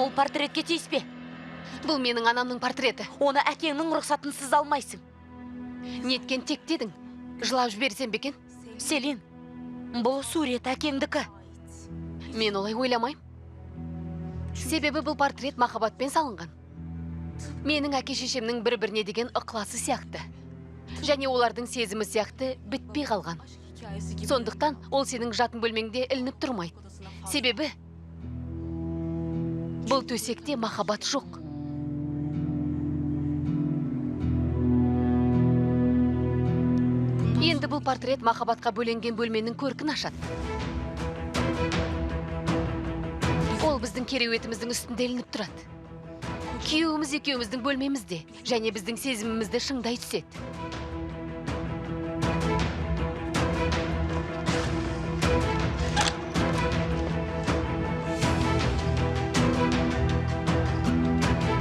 ол портретке тиіспе. Бұл менің анамның портреті. Оны әкеңнің рұқсатынсыз алмайсың. Неткен тек дедің? Жылап жіберсем бекен? Селин, бұл сурет әкеңдікі. Мен олай ойламайым. Себебі бұл портрет махаббатпен салынған. Менің әке-шешемнің бір-біріне деген ықыласы сияқты. Және олардың сезімі сияқты бітпей қалған. Сондықтан ол сенің жатын бөлмеңде ілініп тұрмайды. Себебі бұл төсекте махаббат жоқ. Енді бұл портрет махаббатқа бөленген бөлменің көркін ашады. Ол біздің кереуетіміздің үстінде ілініп тұрады. Күйеуіміз екеуміздің бөлмемізде, және біздің сезімімізді шыңдай түседі.